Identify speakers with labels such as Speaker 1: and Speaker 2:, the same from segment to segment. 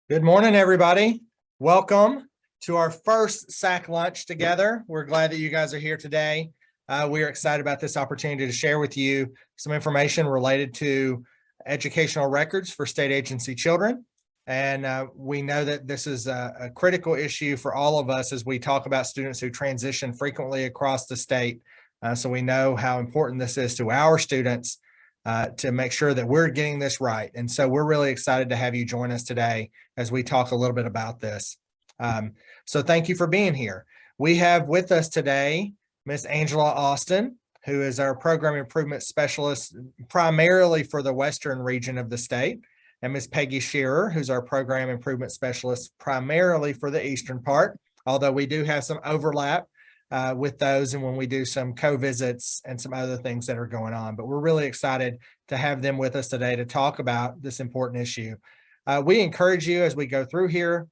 Speaker 1: Good morning, everybody. Welcome to our first SAC lunch together. We're glad that you guys are here today. We are excited about this opportunity to share with you some information related to educational records for state agency children. And we know that this is a critical issue for all of us as we talk about students who transition frequently across the state. So we know how important this is to our students to make sure that we're getting this right. And so we're really excited to have you join us today as we talk a little bit about this. So thank you for being here. We have with us today Miss Angela Austin, who is our Program Improvement Specialist primarily for the western region of the state, and Miss Peggy Shearer, who's our Program Improvement Specialist primarily for the eastern part, although we do have some overlap with those and when we do some co-visits and some other things that are going on. But we're really excited to have them with us today to talk about this important issue. We encourage you as we go through here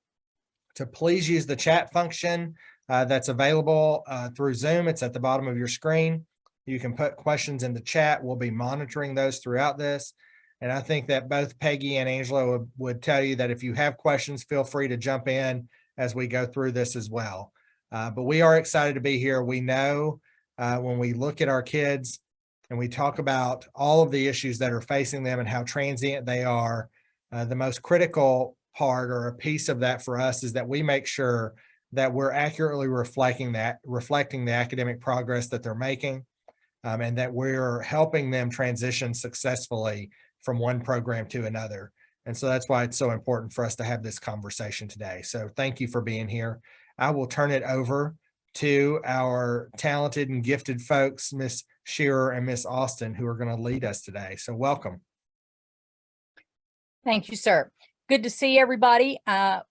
Speaker 1: to please use the chat function that's available through Zoom. It's at the bottom of your screen. You can put questions in the chat. We'll be monitoring those throughout this. And I think that both Peggy and Angela would tell you that if you have questions, feel free to jump in as we go through this as well. But we are excited to be here. We know when we look at our kids and we talk about all of the issues that are facing them and how transient they are, the most critical part or a piece of that for us is that we make sure that we're accurately reflecting the academic progress that they're making, and that we're helping them transition successfully from one program to another. And so that's why it's so important for us to have this conversation today. So thank you for being here. I will turn it over to our talented and gifted folks, Miss Shearer and Miss Austin, who are going to lead us today. So welcome.
Speaker 2: Thank you, sir. Good to see everybody.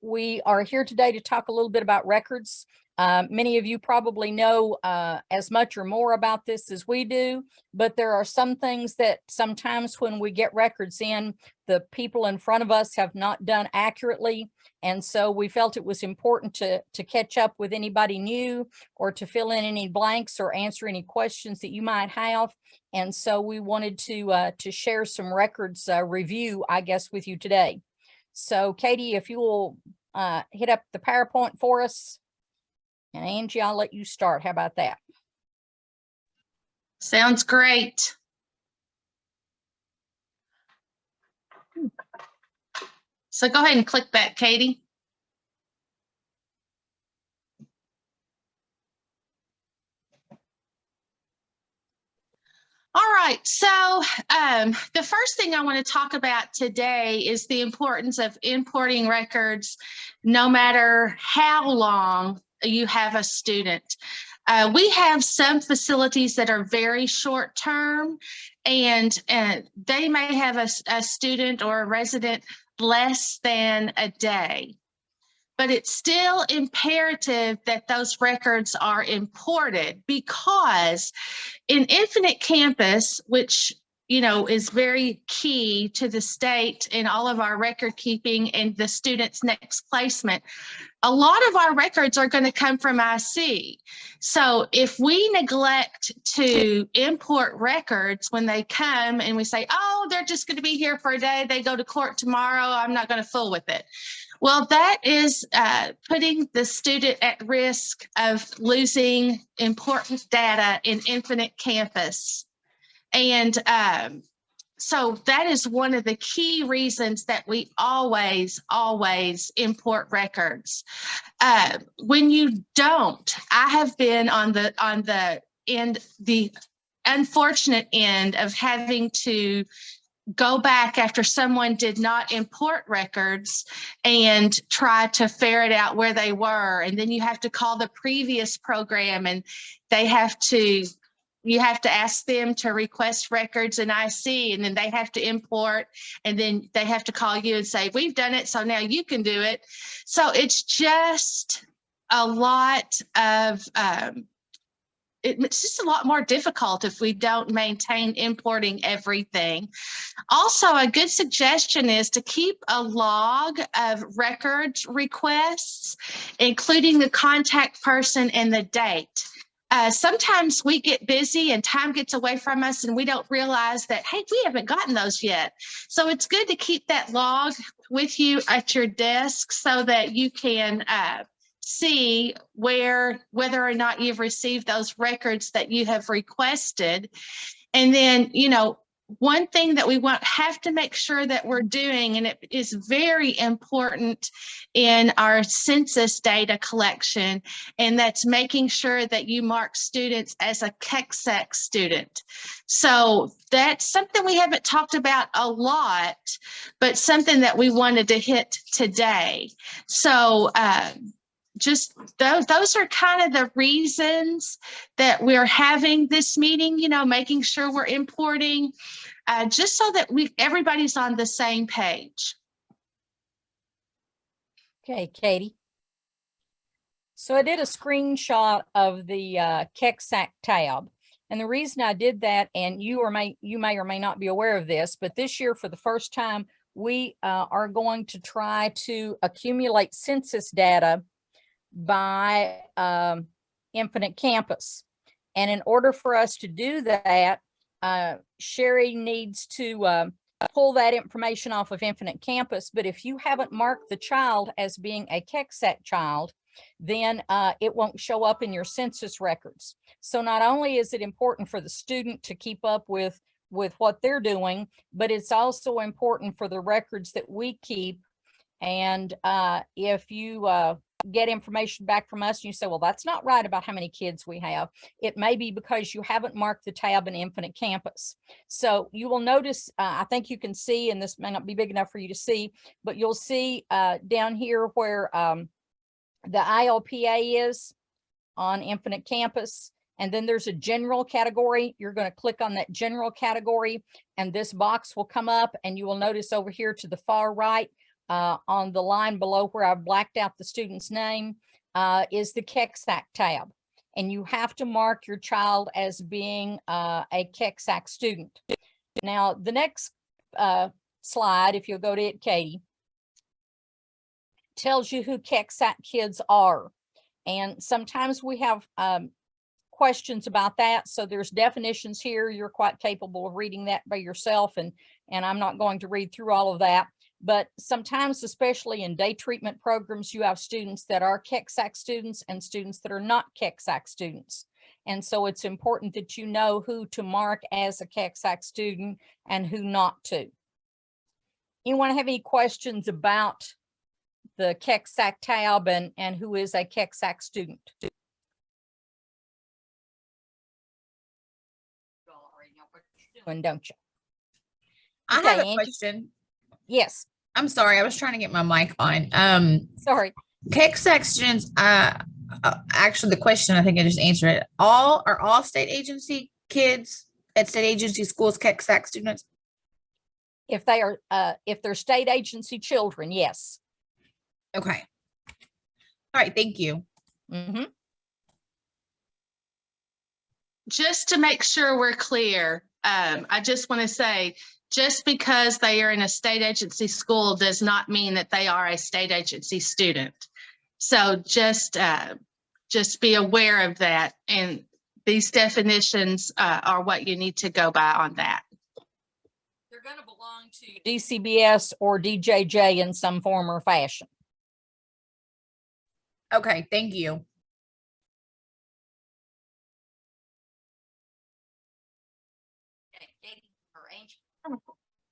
Speaker 2: We are here today to talk a little bit about records. Many of you probably know as much or more about this as we do, but there are some things that sometimes when we get records in, the people in front of us have not done accurately. And so we felt it was important to catch up with anybody new or to fill in any blanks or answer any questions that you might have. And so we wanted to share some records review, I guess, with you today. So Katie, if you will hit up the PowerPoint for us. And Angie, I'll let you start. How about that?
Speaker 3: Sounds great. So go ahead and click that, Katie. All right, so the first thing I want to talk about today is the importance of importing records no matter how long you have a student. We have some facilities that are very short term, and they may have a student or a resident less than a day. But it's still imperative that those records are imported, because in Infinite Campus, which is very key to the state in all of our record keeping and the student's next placement, a lot of our records are going to come from IC. So if we neglect to import records when they come and we say, oh, they're just going to be here for a day, they go to court tomorrow, I'm not going to fool with it. Well, that is putting the student at risk of losing important data in Infinite Campus. And so that is one of the key reasons that we always import records. When you don't, I have been on the unfortunate end of having to go back after someone did not import records and try to ferret out where they were. And then you have to call the previous program, and you have to ask them to request records in IC, and then they have to import, and then they have to call you and say, we've done it, so now you can do it. So it's just a lot of, it's just a lot more difficult if we don't maintain importing everything. Also, a good suggestion is to keep a log of records requests, including the contact person and the date. Sometimes we get busy and time gets away from us and we don't realize that, hey, we haven't gotten those yet. So it's good to keep that log with you at your desk so that you can see whether or not you've received those records that you have requested. And then, one thing that we have to make sure that we're doing, and it is very important in our census data collection, and that's making sure that you mark students as a KECSAC student. So that's something we haven't talked about a lot, but something that we wanted to hit today. So just those are kind of the reasons that we're having this meeting, making sure we're importing just so that everybody's on the same page.
Speaker 2: Okay, Katie. So I did a screenshot of the KECSAC tab. And the reason I did that, and you may or may not be aware of this, but this year for the first time, we are going to try to accumulate census data by Infinite Campus. And in order for us to do that, Sherry needs to pull that information off of Infinite Campus. But if you haven't marked the child as being a KECSAC child, then it won't show up in your census records. So not only is it important for the student to keep up with what they're doing, but it's also important for the records that we keep. And if you get information back from us and you say, well, that's not right about how many kids we have, it may be because you haven't marked the tab in Infinite Campus. So you will notice, I think you can see, and this may not be big enough for you to see, but you'll see down here where the ILPA is on Infinite Campus. And then there's a general category. You're going to click on that general category and this box will come up, and you will notice over here to the far right, on the line below where I've blacked out the student's name, is the KECSAC tab. And you have to mark your child as being a KECSAC student. Now, the next slide, if you'll go to it, Katie, tells you who KECSAC kids are. And sometimes we have questions about that. So there's definitions here. You're quite capable of reading that by yourself. And I'm not going to read through all of that. But sometimes, especially in day treatment programs, you have students that are KECSAC students and students that are not KECSAC students. And so it's important that you know who to mark as a KECSAC student and who not to. Anyone have any questions about the KECSAC tab and who is a KECSAC student? You already know what you're doing, don't you?
Speaker 4: I
Speaker 2: Okay,
Speaker 4: have a
Speaker 2: Angie?
Speaker 4: question.
Speaker 2: Yes.
Speaker 4: I'm sorry, I was trying to get my mic on.
Speaker 2: Sorry.
Speaker 4: KECSAC students, actually the question, I think I just answered it. Are all state agency kids at state agency schools KECSAC students?
Speaker 2: If they're state agency children, yes.
Speaker 4: Okay. All right, thank you.
Speaker 2: Mm-hmm.
Speaker 3: Just to make sure we're clear, I just want to say, just because they are in a state agency school does not mean that they are a state agency student. So just be aware of that. And these definitions are what you need to go by on that.
Speaker 2: They're going to belong to DCBS or DJJ in some form or fashion.
Speaker 4: Okay, thank you.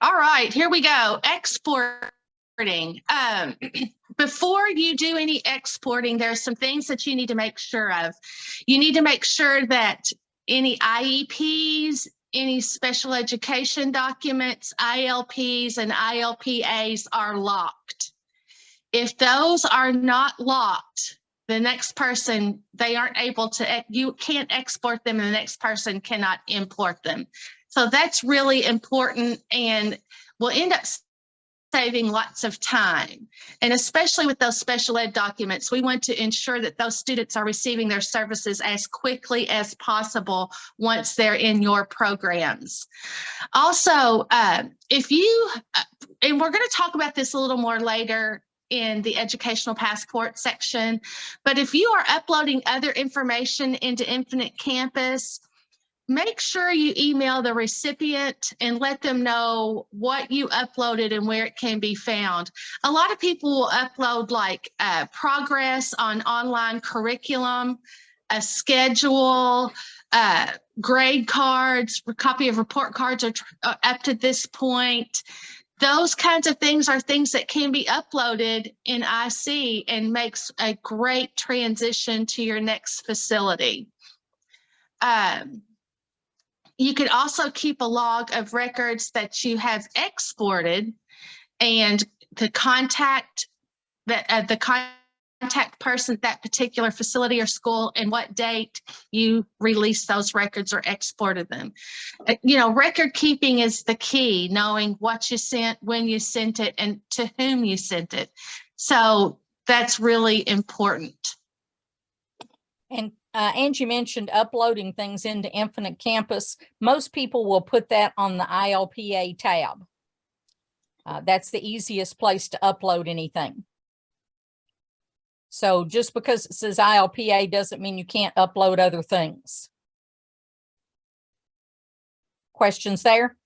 Speaker 3: All right, here we go. Exporting. Before you do any exporting, there are some things that you need to make sure of. You need to make sure that any IEPs, any special education documents, ILPs, and ILPAs are locked. If those are not locked, the next person, they aren't able to, you can't export them and the next person cannot import them. So that's really important and will end up saving lots of time. And especially with those special ed documents, we want to ensure that those students are receiving their services as quickly as possible once they're in your programs. Also, if you, and we're going to talk about this a little more later in the educational passport section. But if you are uploading other information into Infinite Campus, make sure you email the recipient and let them know what you uploaded and where it can be found. A lot of people will upload like progress on online curriculum, a schedule, grade cards, a copy of report cards are up to this point. Those kinds of things are things that can be uploaded in IC and makes a great transition to your next facility. You could also keep a log of records that you have exported and the contact that the contact person at that particular facility or school and what date you released those records or exported them. You know, record keeping is the key, knowing what you sent, when you sent it, and to whom you sent it. So that's really important.
Speaker 2: And Angie mentioned uploading things into Infinite Campus. Most people will put that on the ILPA tab. That's the easiest place to upload anything. So just because it says ILPA doesn't mean you can't upload other things. Questions there?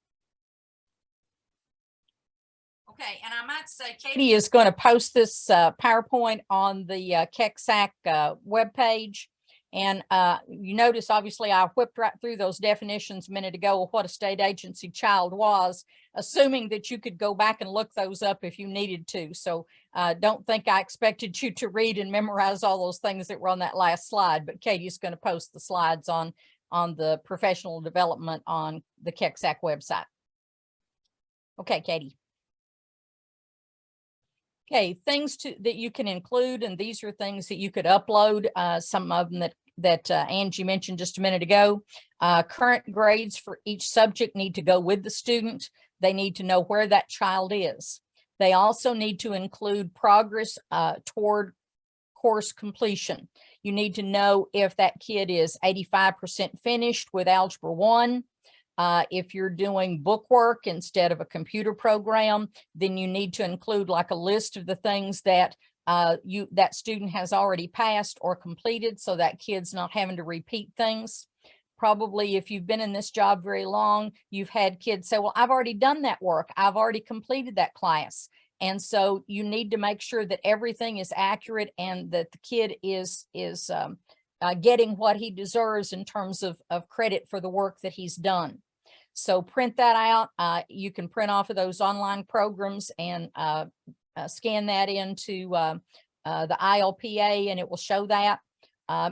Speaker 2: Okay, and I might say Katie is going to post this PowerPoint on the KECSAC webpage. And you notice, obviously, I whipped right through those definitions a minute ago of what a state agency child was, assuming that you could go back and look those up if you needed to. So don't think I expected you to read and memorize all those things that were on that last slide, but Katie's going to post the slides on the professional development on the KECSAC website. Okay, Katie. Okay, things that you can include, and these are things that you could upload. Some of them that Angie mentioned just a minute ago. Current grades for each subject need to go with the student. They need to know where that child is. They also need to include progress toward course completion. You need to know if that kid is 85% finished with Algebra 1. If you're doing bookwork instead of a computer program, then you need to include like a list of the things that that student has already passed or completed, so that kid's not having to repeat things. Probably if you've been in this job very long, you've had kids say, well, I've already done that work. I've already completed that class. And so you need to make sure that everything is accurate and that the kid is getting what he deserves in terms of credit for the work that he's done. So print that out. You can print off of those online programs and scan that into the ILPA, and it will show that.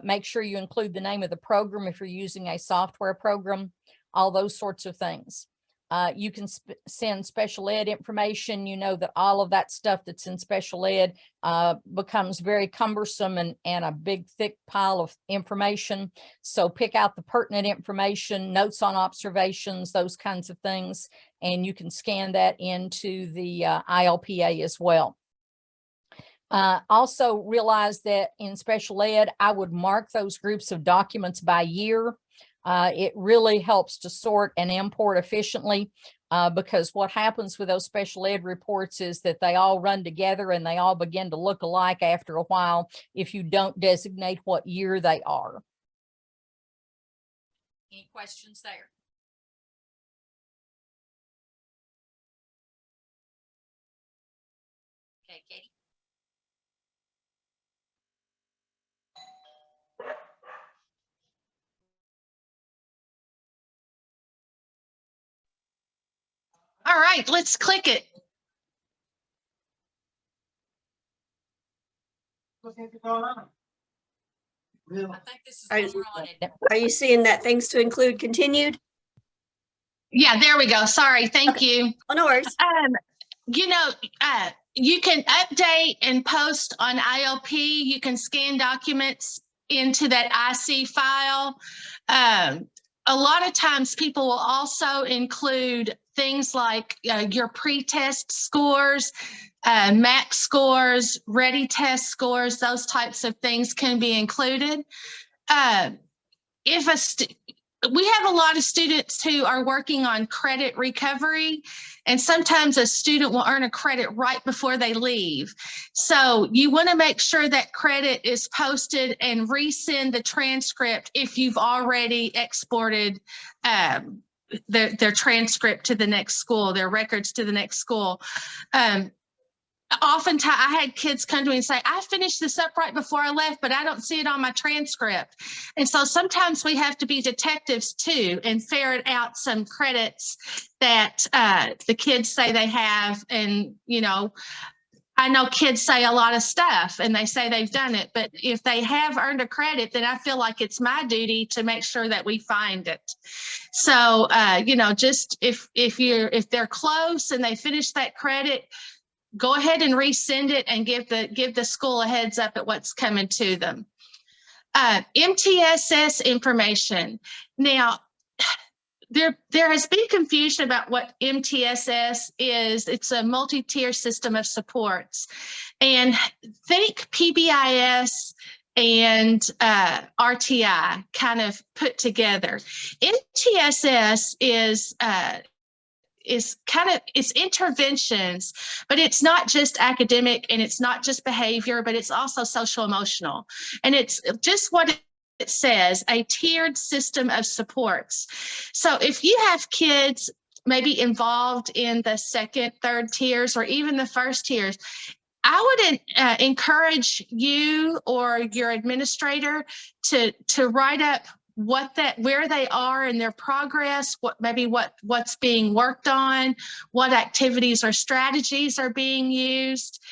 Speaker 2: Make sure you include the name of the program if you're using a software program, all those sorts of things. You can send special ed information. You know that all of that stuff that's in special ed becomes very cumbersome and a big thick pile of information. So pick out the pertinent information, notes on observations, those kinds of things, and you can scan that into the ILPA as well. Also realize that in special ed, I would mark those groups of documents by year. It really helps to sort and import efficiently because what happens with those special ed reports is that they all run together and they all begin to look alike after a while if you don't designate what year they are. Any questions there? Okay, Katie.
Speaker 3: All right, let's click it.
Speaker 2: I think this is when we're on it.
Speaker 5: Are you seeing that things to include continued?
Speaker 3: Yeah, there we go. Sorry, thank you.
Speaker 5: Oh, no worries.
Speaker 3: You know, you can update and post on ILP. You can scan documents into that IC file. A lot of times people will also include things like your pre-test scores, max scores, ready test scores, those types of things can be included. we have a lot of students who are working on credit recovery, and sometimes a student will earn a credit right before they leave. So you want to make sure that credit is posted and resend the transcript if you've already exported their transcript to the next school, their records to the next school. Oftentimes I had kids come to me and say, I finished this up right before I left, but I don't see it on my transcript. And so sometimes we have to be detectives too and ferret out some credits that the kids say they have. And, you know, I know kids say a lot of stuff and they say they've done it, but if they have earned a credit, then I feel like it's my duty to make sure that we find it. So, you know, just if they're close and they finish that credit, go ahead and resend it and give the school a heads up at what's coming to them. MTSS information. Now, there has been confusion about what MTSS is. It's a multi-tier system of supports. And think PBIS and RTI kind of put together. MTSS is it's interventions, but it's not just academic and it's not just behavior, but it's also social emotional. And it's just what it says, a tiered system of supports. So if you have kids maybe involved in the second, third tiers, or even the first tiers, I would encourage you or your administrator to write up where they are in their progress, what's being worked on, what activities or strategies are being used,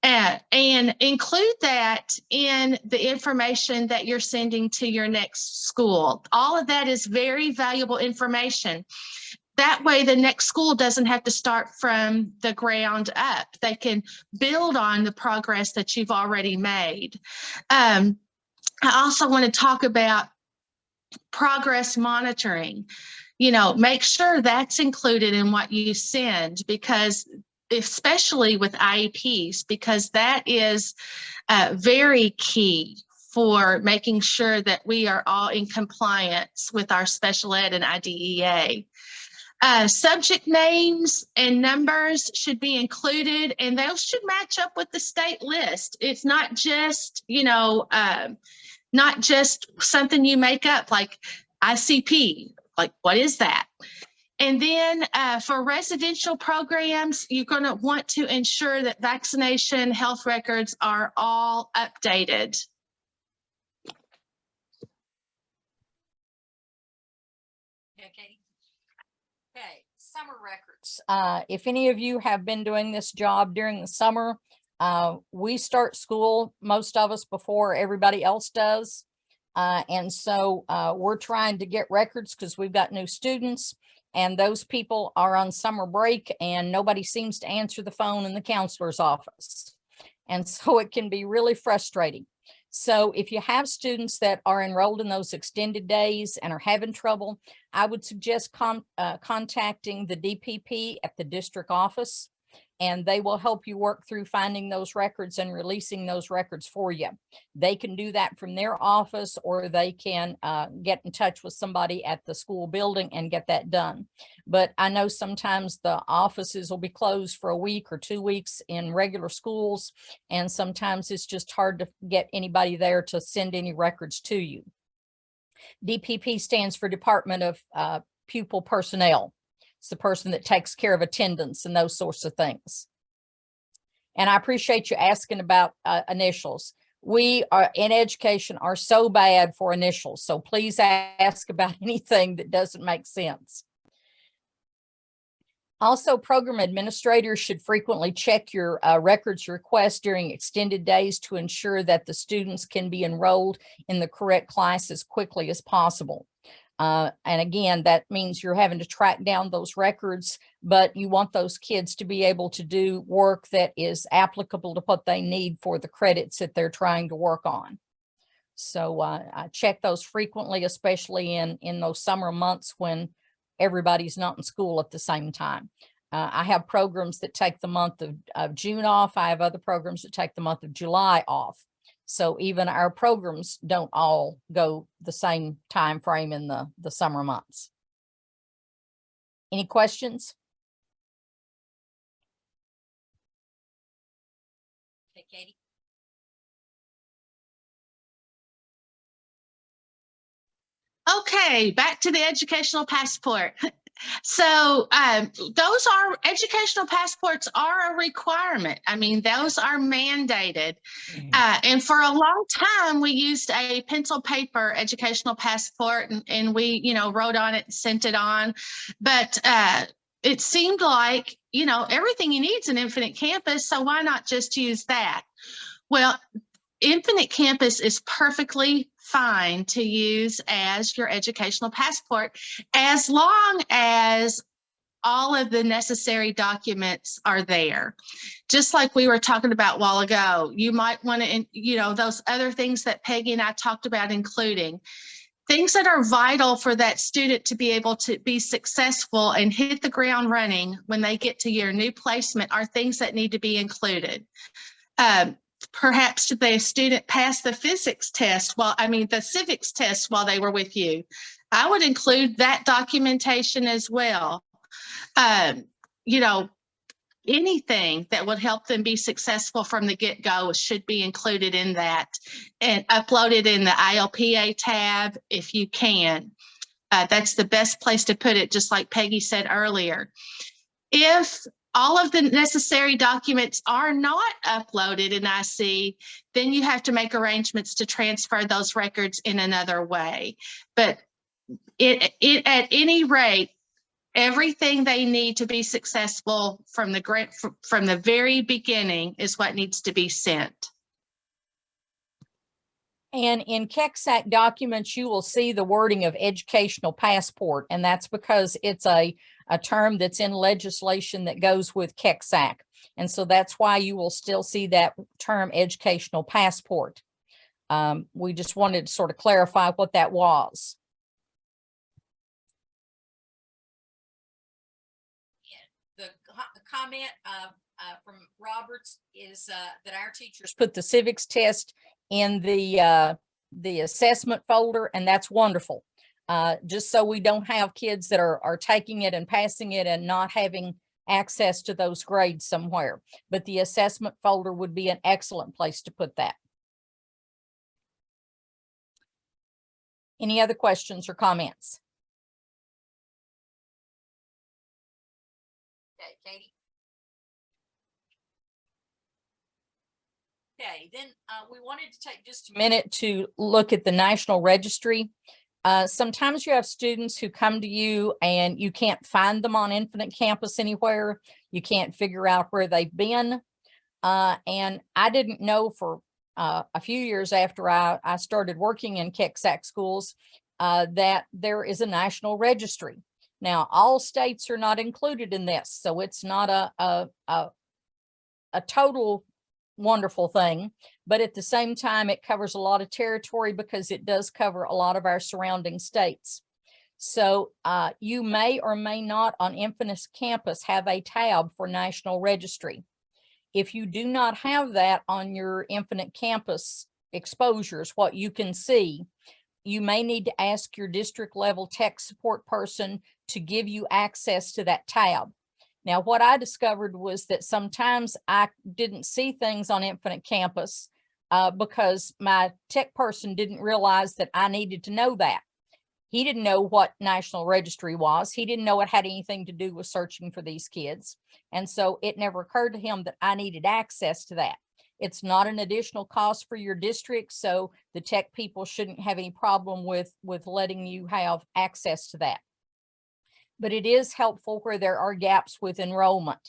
Speaker 3: and include that in the information that you're sending to your next school. All of that is very valuable information. That way, the next school doesn't have to start from the ground up. They can build on the progress that you've already made. I also want to talk about progress monitoring. You know, make sure that's included in what you send, because especially with IEPs, because that is very key for making sure that we are all in compliance with our special ed and IDEA. Subject names and numbers should be included, and those should match up with the state list. It's not just, you know, not just something you make up like ICP, like what is that? And then for residential programs, you're going to want to ensure that vaccination health records are all updated.
Speaker 2: Okay, summer records. If any of you have been doing this job during the summer, we start school, most of us, before everybody else does. And so we're trying to get records because we've got new students, and those people are on summer break and nobody seems to answer the phone in the counselor's office. And so it can be really frustrating. So if you have students that are enrolled in those extended days and are having trouble, I would suggest contacting the DPP at the district office, and they will help you work through finding those records and releasing those records for you. They can do that from their office, or they can get in touch with somebody at the school building and get that done. But I know sometimes the offices will be closed for a week or 2 weeks in regular schools, and sometimes it's just hard to get anybody there to send any records to you. DPP stands for Department of Pupil Personnel. It's the person that takes care of attendance and those sorts of things. And I appreciate you asking about initials. We are in education are so bad for initials. So please ask about anything that doesn't make sense. Also, program administrators should frequently check your records requests during extended days to ensure that the students can be enrolled in the correct class as quickly as possible. And again, that means you're having to track down those records, but you want those kids to be able to do work that is applicable to what they need for the credits that they're trying to work on. So I check those frequently, especially in those summer months when everybody's not in school at the same time. I have programs that take the month of June off. I have other programs that take the month of July off. So even our programs don't all go the same time frame in the summer months. Any questions? Okay, Katie.
Speaker 3: Okay, back to the educational passport. So educational passports are a requirement. I mean, those are mandated. And for a long time, we used a pencil paper educational passport, and we, wrote on it and sent it on. But it seemed like, everything you need is an Infinite Campus, so why not just use that? Well, Infinite Campus is perfectly fine to use as your educational passport, as long as all of the necessary documents are there. Just like we were talking about a while ago, you might want to, those other things that Peggy and I talked about, including things that are vital for that student to be able to be successful and hit the ground running when they get to your new placement, are things that need to be included. Perhaps the student passed the physics test the civics test while they were with you. I would include that documentation as well. Anything that would help them be successful from the get-go should be included in that and uploaded in the ILPA tab if you can. That's the best place to put it, just like Peggy said earlier. If all of the necessary documents are not uploaded in IC, then you have to make arrangements to transfer those records in another way. But at any rate, everything they need to be successful from the very beginning is what needs to be sent.
Speaker 2: And in KECSAC documents, you will see the wording of educational passport, and that's because it's a term that's in legislation that goes with KECSAC. And so that's why you will still see that term educational passport. We just wanted to sort of clarify what that was. The comment from Roberts is that our teachers put the civics test in the assessment folder, and that's wonderful. Just so we don't have kids that are taking it and passing it and not having access to those grades somewhere. But the assessment folder would be an excellent place to put that. Any other questions or comments? Okay, Katie. Okay, then we wanted to take just a minute to look at the National Registry. Sometimes you have students who come to you and you can't find them on Infinite Campus anywhere. You can't figure out where they've been. And I didn't know for a few years after I started working in KECSAC schools that there is a National Registry. Now, all states are not included in this, so it's not a total wonderful thing, but at the same time, it covers a lot of territory because it does cover a lot of our surrounding states. So you may or may not on Infinite Campus have a tab for National Registry. If you do not have that on your Infinite Campus exposures, what you can see, you may need to ask your district level tech support person to give you access to that tab. Now, what I discovered was that sometimes I didn't see things on Infinite Campus because my tech person didn't realize that I needed to know that. He didn't know what National Registry was. He didn't know it had anything to do with searching for these kids. And so it never occurred to him that I needed access to that. It's not an additional cost for your district, so the tech people shouldn't have any problem with letting you have access to that. But it is helpful where there are gaps with enrollment.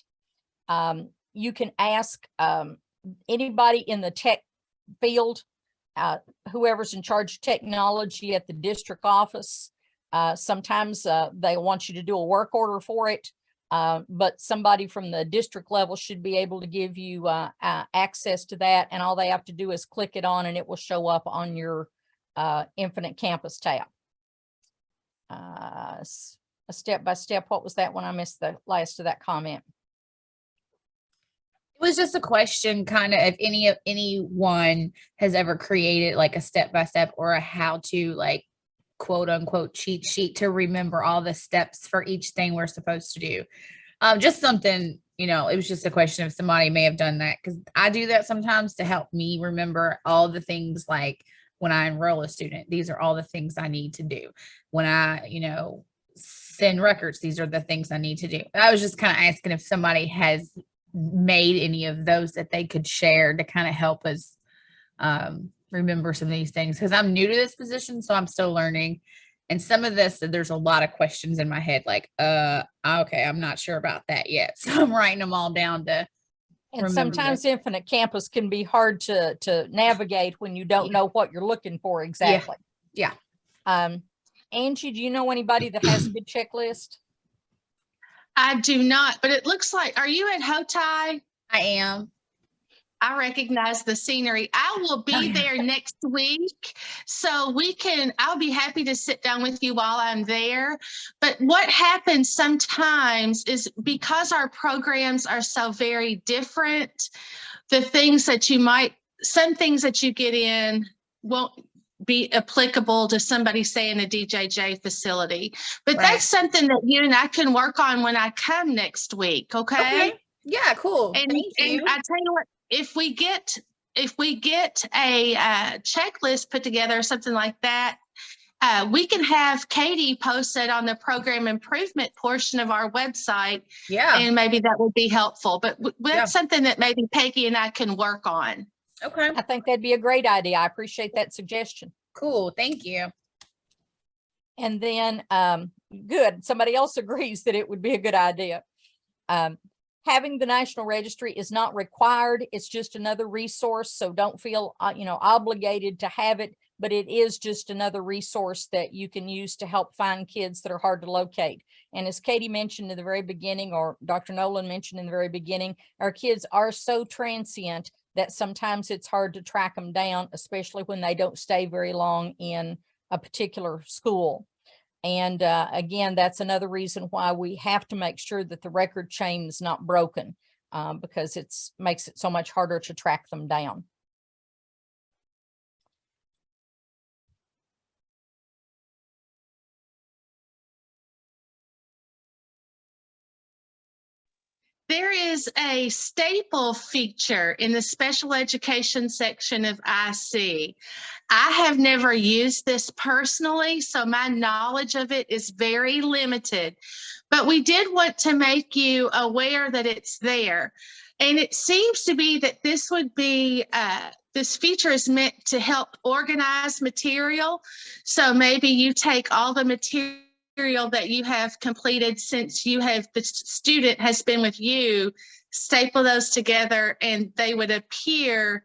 Speaker 2: You can ask anybody in the tech field, whoever's in charge of technology at the district office. Sometimes they want you to do a work order for it, but somebody from the district level should be able to give you access to that, and all they have to do is click it on and it will show up on your Infinite Campus tab. A step by step, what was that one? I missed the last of that comment.
Speaker 4: It was just a question, kind of, if anyone has ever created like a step-by-step or a how-to, like, quote unquote cheat sheet to remember all the steps for each thing we're supposed to do. Just something, it was just a question if somebody may have done that, because I do that sometimes to help me remember all the things, like when I enroll a student, these are all the things I need to do. When I, send records, these are the things I need to do. I was just kind of asking if somebody has made any of those that they could share to kind of help us remember some of these things, because I'm new to this position, so I'm still learning. And some of this, there's a lot of questions in my head, like, okay, I'm not sure about that yet. So I'm writing them all down to
Speaker 2: And
Speaker 4: remember
Speaker 2: sometimes Infinite Campus can be hard to navigate when you don't know what you're looking for exactly.
Speaker 4: Yeah.
Speaker 2: Angie, do you know anybody that has a good checklist?
Speaker 3: I do not, but it looks like, are you at Hotai?
Speaker 4: I am.
Speaker 3: I recognize the scenery. I will be there next week. So I'll be happy to sit down with you while I'm there. But what happens sometimes is, because our programs are so very different, some things that you get in won't be applicable to somebody, say, in a DJJ facility. But
Speaker 4: Right.
Speaker 3: that's something that you and I can work on when I come next week. Okay.
Speaker 4: Yeah, cool.
Speaker 3: And
Speaker 4: Thank you.
Speaker 3: I tell you what, if we get a checklist put together or something like that, we can have Katie post it on the program improvement portion of our website.
Speaker 4: Yeah.
Speaker 3: And maybe that would be helpful. But that's something that maybe Peggy and I can work on.
Speaker 4: Okay.
Speaker 2: I think that'd be a great idea. I appreciate that suggestion.
Speaker 4: Cool. Thank you.
Speaker 2: And then, good. Somebody else agrees that it would be a good idea. Having the National Registry is not required. It's just another resource. So don't feel, obligated to have it, but it is just another resource that you can use to help find kids that are hard to locate. And as Katie mentioned in the very beginning, or Dr. Nolan mentioned in the very beginning, our kids are so transient that sometimes it's hard to track them down, especially when they don't stay very long in a particular school. And again, that's another reason why we have to make sure that the record chain is not broken, because it makes it so much harder to track them down.
Speaker 3: There is a staple feature in the special education section of IC. I have never used this personally, so my knowledge of it is very limited, but we did want to make you aware that it's there. And it seems to be that this would be, this feature is meant to help organize material. So maybe you take all the material that you have completed since the student has been with you, staple those together, and they would appear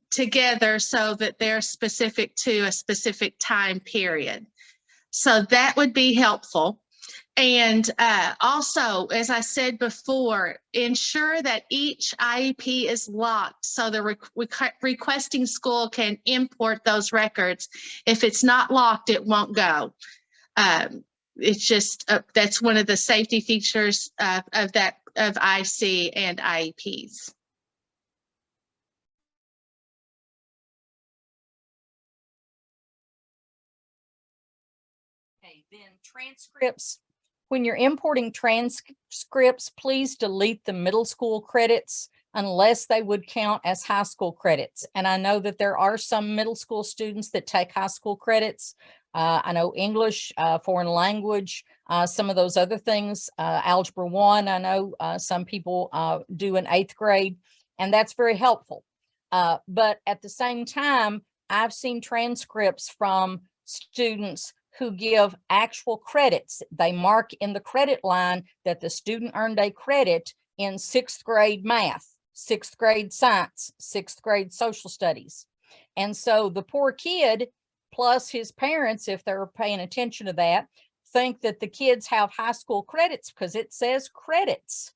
Speaker 3: together so that they're specific to a specific time period. So that would be helpful. And also, as I said before, ensure that each IEP is locked so the requesting school can import those records. If it's not locked, it won't go. It's just, that's one of the safety features of IC and IEPs.
Speaker 2: Okay, then transcripts. When you're importing transcripts, please delete the middle school credits unless they would count as high school credits. And I know that there are some middle school students that take high school credits. I know English, foreign language, some of those other things, Algebra 1, I know some people do in 8th grade, and that's very helpful. But at the same time, I've seen transcripts from students who give actual credits. They mark in the credit line that the student earned a credit in 6th grade math, 6th grade science, 6th grade social studies. And so the poor kid, plus his parents, if they're paying attention to that, think that the kids have high school credits because it says credits.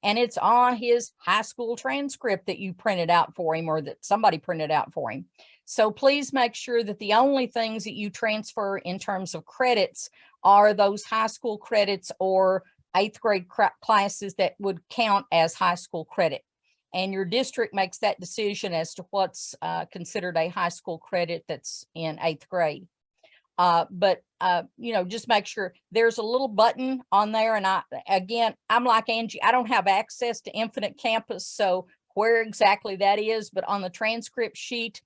Speaker 2: And it's on his high school transcript that you printed out for him or that somebody printed out for him. So please make sure that the only things that you transfer in terms of credits are those high school credits or eighth grade classes that would count as high school credit. And your district makes that decision as to what's considered a high school credit that's in eighth grade. But just make sure there's a little button on there. And I'm like Angie, I don't have access to Infinite Campus, so where exactly that is, but on the transcript sheet,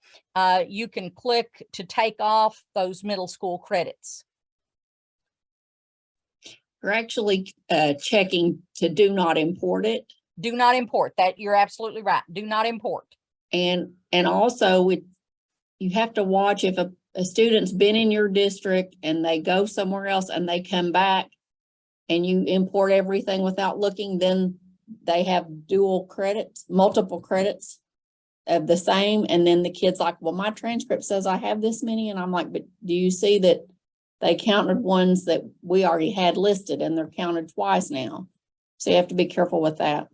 Speaker 2: you can click to take off those middle school credits.
Speaker 6: We're actually checking to do not import it.
Speaker 2: Do not import that. You're absolutely right. Do not import.
Speaker 6: And also you have to watch if a student's been in your district and they go somewhere else and they come back and you import everything without looking, then they have dual credits, multiple credits of the same. And then the kid's like, well, my transcript says I have this many. And I'm like, but do you see that they counted ones that we already had listed and they're counted twice now? So you have to be careful with that.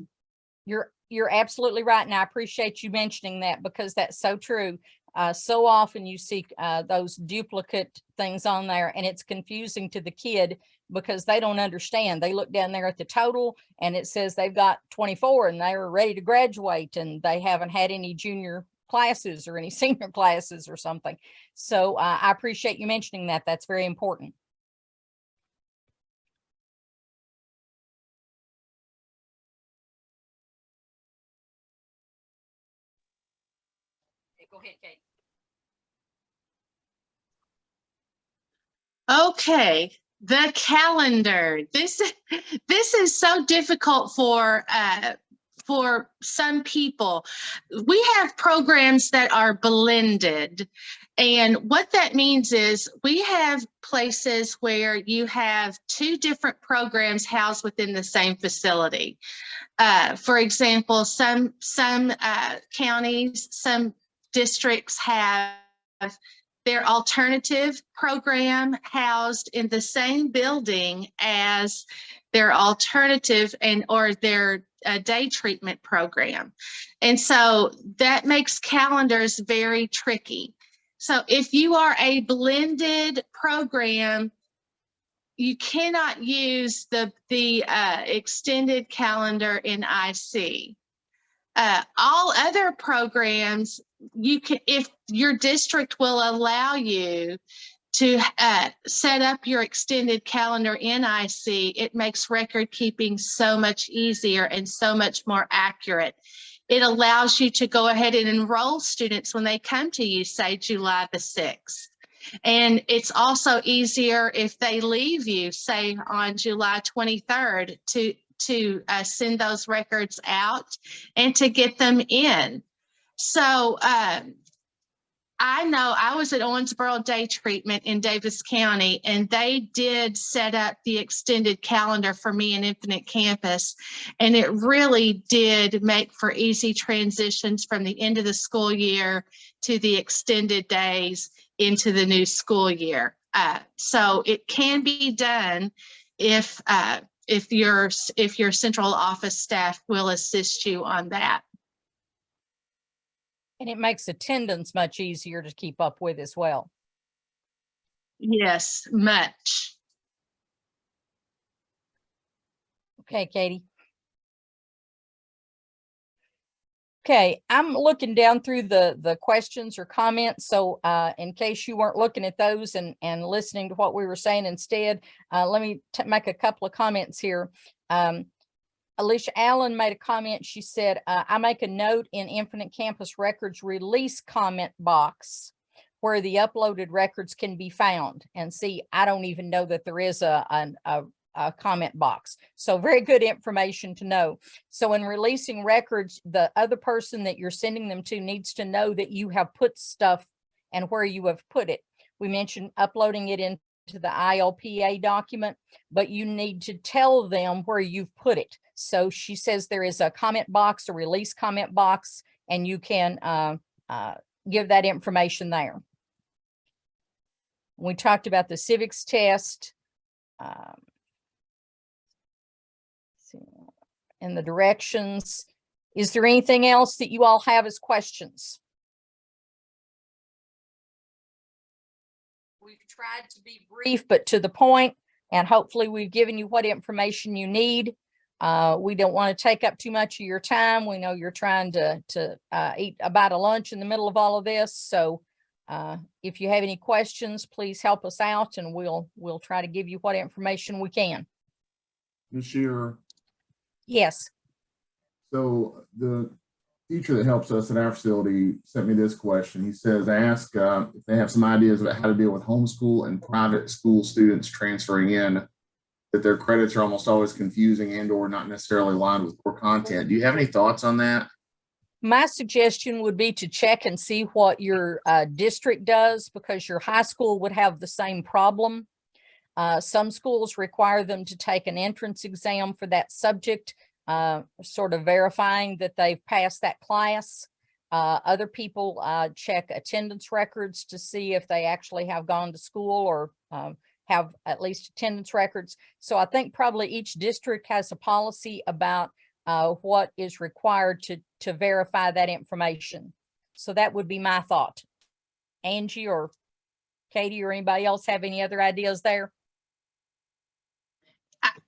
Speaker 2: You're absolutely right. And I appreciate you mentioning that, because that's so true. So often you see those duplicate things on there, and it's confusing to the kid because they don't understand. They look down there at the total and it says they've got 24 and they're ready to graduate and they haven't had any junior classes or any senior classes or something. So I appreciate you mentioning that. That's very important. Go ahead, Kate.
Speaker 3: Okay, the calendar. This is so difficult for some people. We have programs that are blended. And what that means is we have places where you have two different programs housed within the same facility. For example, some counties, some districts have their alternative program housed in the same building as their alternative or their day treatment program. And so that makes calendars very tricky. So if you are a blended program, you cannot use the extended calendar in IC. All other programs, you can, if your district will allow you to set up your extended calendar in IC, it makes record keeping so much easier and so much more accurate. It allows you to go ahead and enroll students when they come to you, say July the 6th. And it's also easier if they leave you, say on July 23rd, to send those records out and to get them in. So I know I was at Owensboro Day Treatment in Davis County, and they did set up the extended calendar for me in Infinite Campus. And it really did make for easy transitions from the end of the school year to the extended days into the new school year. So it can be done if your central office staff will assist you on that.
Speaker 2: And it makes attendance much easier to keep up with as well.
Speaker 3: Yes, much.
Speaker 2: Okay, Katie. Okay, I'm looking down through the questions or comments. So in case you weren't looking at those and listening to what we were saying instead, let me make a couple of comments here. Alicia Allen made a comment. She said, I make a note in Infinite Campus Records release comment box where the uploaded records can be found. And see, I don't even know that there is a comment box. So very good information to know. So in releasing records, the other person that you're sending them to needs to know that you have put stuff and where you have put it. We mentioned uploading it into the ILPA document, but you need to tell them where you've put it. So she says there is a comment box, a release comment box, and you can give that information there. We talked about the civics test and the directions. Is there anything else that you all have as questions? We've tried to be brief, but to the point. And hopefully we've given you what information you need. We don't want to take up too much of your time. We know you're trying to eat a bite of lunch in the middle of all of this. So if you have any questions, please help us out, and we'll try to give you what information we can.
Speaker 7: Ms. Shearer,
Speaker 2: Yes.
Speaker 7: so the teacher that helps us at our facility sent me this question. He says, ask if they have some ideas about how to deal with homeschool and private school students transferring in, that their credits are almost always confusing and or not necessarily aligned with core content. Do you have any thoughts on that?
Speaker 2: My suggestion would be to check and see what your district does, because your high school would have the same problem. Some schools require them to take an entrance exam for that subject, sort of verifying that they've passed that class. Other people check attendance records to see if they actually have gone to school or have at least attendance records. So I think probably each district has a policy about what is required to verify that information. So that would be my thought. Angie or Katie or anybody else have any other ideas there?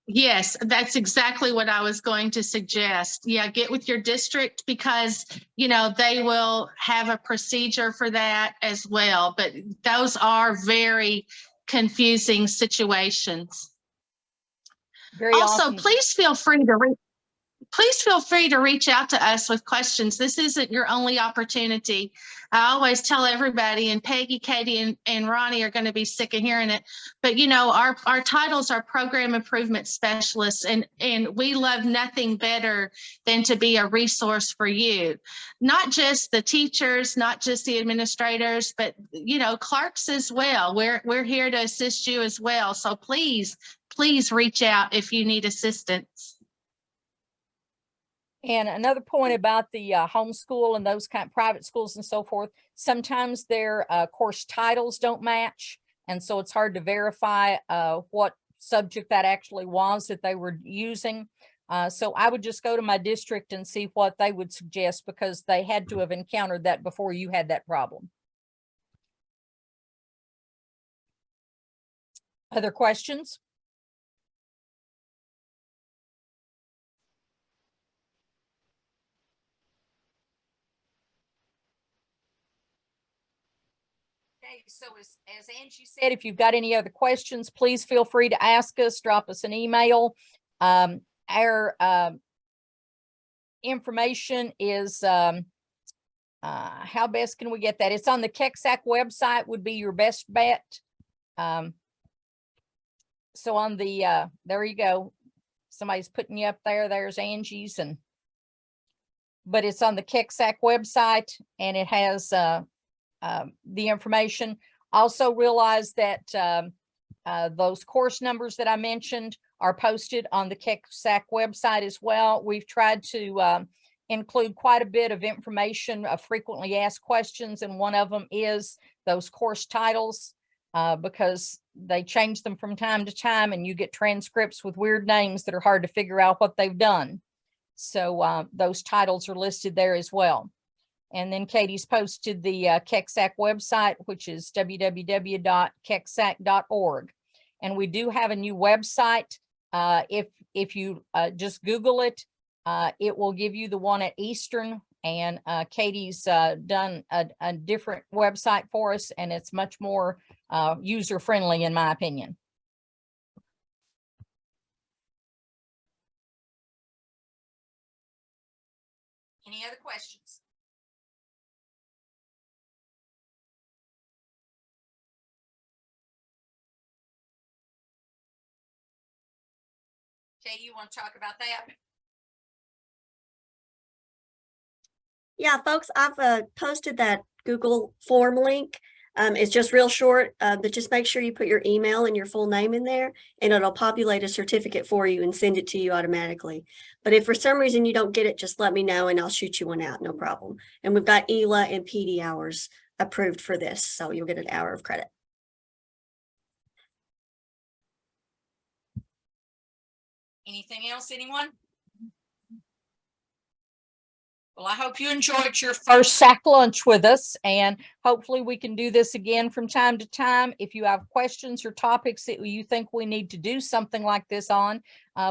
Speaker 3: Yes, that's exactly what I was going to suggest. Yeah, get with your district, because, you know, they will have a procedure for that as well. But those are very confusing situations.
Speaker 2: Very
Speaker 3: Also,
Speaker 2: often.
Speaker 3: please feel free to reach out to us with questions. This isn't your only opportunity. I always tell everybody, and Peggy, Katie, and Ronnie are going to be sick of hearing it, but you know, our titles are Program Improvement Specialists, and we love nothing better than to be a resource for you. Not just the teachers, not just the administrators, but you know, clerks as well. We're here to assist you as well. So please reach out if you need assistance.
Speaker 2: And another point about the homeschool and those kind of private schools and so forth, sometimes their course titles don't match. And so it's hard to verify what subject that actually was that they were using. So I would just go to my district and see what they would suggest, because they had to have encountered that before you had that problem. Other questions? Okay, so as Angie said, if you've got any other questions, please feel free to ask us, drop us an email. Our information is, how best can we get that? It's on the KECSAC website would be your best bet. So on the, there you go. Somebody's putting you up there. There's Angie's, but it's on the KECSAC website, and it has the information. Also realize that those course numbers that I mentioned are posted on the KECSAC website as well. We've tried to include quite a bit of information of frequently asked questions, and one of them is those course titles, because they change them from time to time, and you get transcripts with weird names that are hard to figure out what they've done. So those titles are listed there as well. And then Katie's posted the KECSAC website, which is www.kecsac.org. And we do have a new website. If you just Google it, it will give you the one at Eastern. And Katie's done a different website for us, and it's much more user-friendly, in my opinion. Any other questions? Katie, you want to talk about that?
Speaker 5: Yeah, folks, I've posted that Google form link. It's just real short, but just make sure you put your email and your full name in there, and it'll populate a certificate for you and send it to you automatically. But if for some reason you don't get it, just let me know and I'll shoot you one out, no problem. And we've got ELA and PD hours approved for this, so you'll get an hour of credit.
Speaker 2: Anything else, anyone? Well, I hope you enjoyed your first SAC lunch with us, and hopefully we can do this again from time to time. If you have questions or topics that you think we need to do something like this on,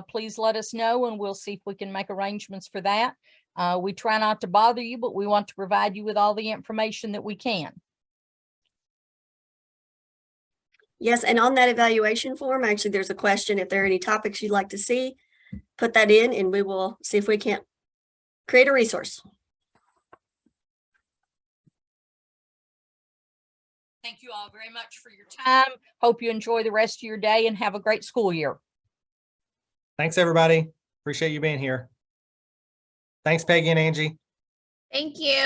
Speaker 2: please let us know and we'll see if we can make arrangements for that. We try not to bother you, but we want to provide you with all the information that we can.
Speaker 5: Yes, and on that evaluation form, actually, there's a question. If there are any topics you'd like to see, put that in and we will see if we can't create a resource.
Speaker 2: Thank you all very much for your time. Hope you enjoy the rest of your day and have a great school year.
Speaker 1: Thanks, everybody. Appreciate you being here. Thanks, Peggy and Angie.
Speaker 4: Thank you.